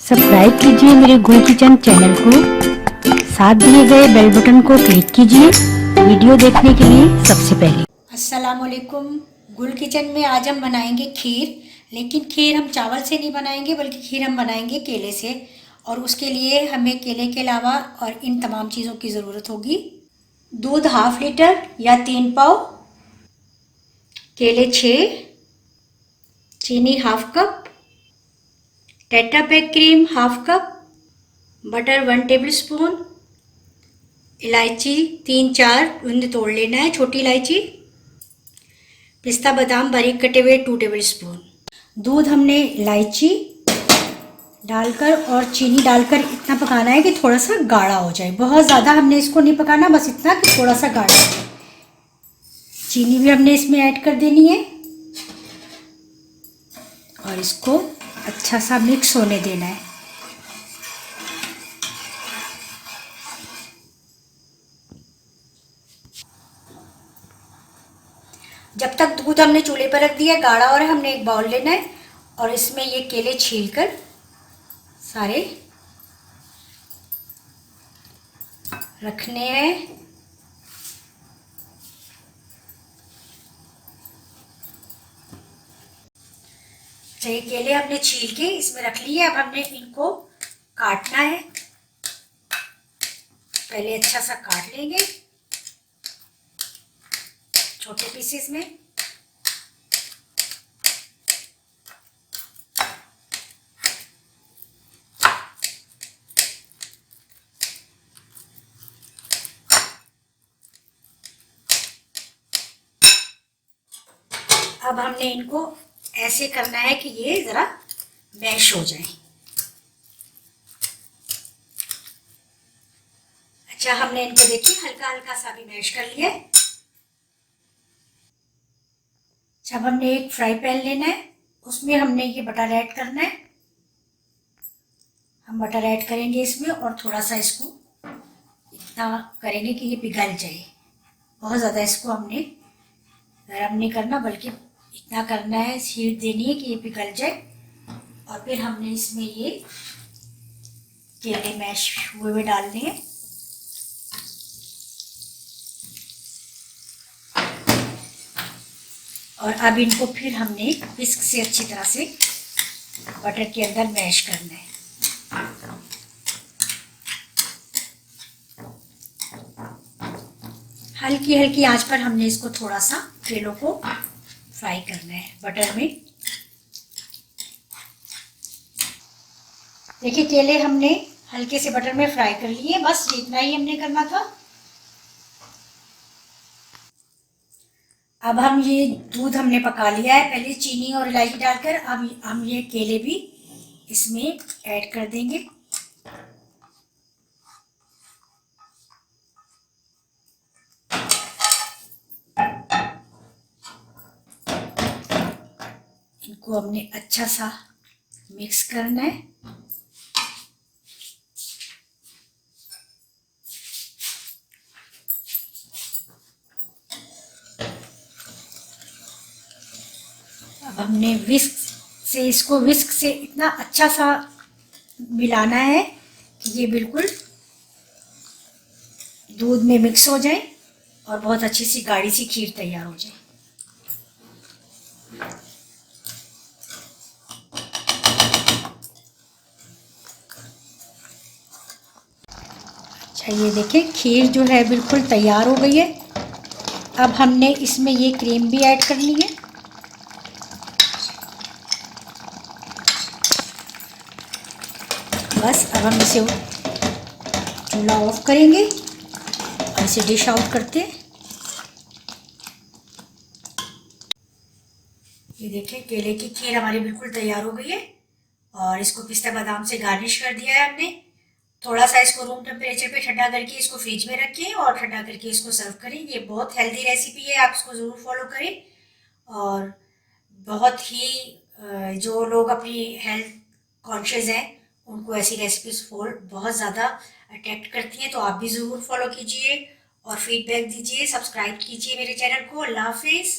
Subscribe कीजिए मेरे गुल किचन चैनल को, साथ दिए गए बेल बटन को क्लिक कीजिए वीडियो देखने के लिए सबसे पहले। अस्सलाम वालेकुम। गुल किचन में आज हम बनाएंगे खीर, लेकिन खीर हम चावल से नहीं बनाएंगे बल्कि खीर हम बनाएंगे केले से। और उसके लिए हमें केले के अलावा और इन तमाम चीज़ों की ज़रूरत होगी। दूध ½ लीटर या 3 पाव, केले 6, चीनी ½ cup, tetra pack cream ½ cup, butter 1 tablespoon, इलायची 3-4 बूंद तोड़ लेना है, छोटी इलायची, पिस्ता बादाम बारीक कटे हुए 2 टेबलस्पून। दूध हमने इलायची डालकर और चीनी डालकर इतना पकाना है कि थोड़ा सा गाढ़ा हो जाए। बहुत ज़्यादा हमने इसको नहीं पकाना, बस इतना कि थोड़ा सा गाढ़ा हो जाए। चीनी भी हमने इसमें ऐड कर देनी है और इसको अच्छा सा मिक्स होने देना है। जब तक दूध हमने चूल्हे पर रख दिया गाढ़ा और हमने एक बाउल लेना है और इसमें ये केले छीलकर सारे रखने हैं। ये केले हमने छील के इसमें रख लिए। अब हमने इनको काटना है। पहले अच्छा सा काट लेंगे छोटे पीसेस में। अब हमने इनको ऐसे करना है कि ये ज़रा मैश हो जाए। अच्छा, हमने इनको देखिए हल्का हल्का सा भी मैश कर लिया है। जब हमने एक फ्राई पैन लेना है, उसमें हमने ये बटर ऐड करना है। हम बटर ऐड करेंगे इसमें और थोड़ा सा इसको इतना करेंगे कि ये पिघल जाए। बहुत ज़्यादा इसको हमने गर्म नहीं करना, बल्कि इतना करना है, हीट देनी है कि ये पिघल जाए। और फिर हमने इसमें ये केले मैश हुए डालने हैं। और अब इनको फिर हमने विस्क से अच्छी तरह से बटर के अंदर मैश करना है। हल्की हल्की आंच पर हमने इसको थोड़ा सा केलों को फ्राई करना है बटर में। देखिए केले हमने हल्के से बटर में फ्राई कर लिए। बस इतना ही हमने करना था। अब हम ये दूध हमने पका लिया है पहले चीनी और इलायची डालकर। अब हम ये केले भी इसमें ऐड कर देंगे। इनको हमने अच्छा सा मिक्स करना है। अब हमने विस्क से इतना अच्छा सा मिलाना है कि ये बिल्कुल दूध में मिक्स हो जाए और बहुत अच्छी सी गाढ़ी सी खीर तैयार हो जाए। अच्छा, ये देखिए खीर जो है बिल्कुल तैयार हो गई है। अब हमने इसमें ये क्रीम भी ऐड करनी है। बस अब हम इसे चूल्हा ऑफ करेंगे और इसे डिश आउट करते हैं। ये देखिए केले की खीर हमारी बिल्कुल तैयार हो गई है और इसको पिस्ता बादाम से गार्निश कर दिया है हमने। थोड़ा सा इसको रूम टेम्परेचर पे ठंडा करके इसको फ्रिज में रखें और ठंडा करके इसको सर्व करें। ये बहुत हेल्दी रेसिपी है, आप इसको ज़रूर फॉलो करें। और बहुत ही जो लोग अपनी हेल्थ कॉन्शियस हैं उनको ऐसी रेसिपीज बहुत ज़्यादा अट्रैक्ट करती हैं। तो आप भी ज़रूर फॉलो कीजिए और फीडबैक दीजिए, सब्सक्राइब कीजिए मेरे चैनल को। अल्लाह हाफिज़।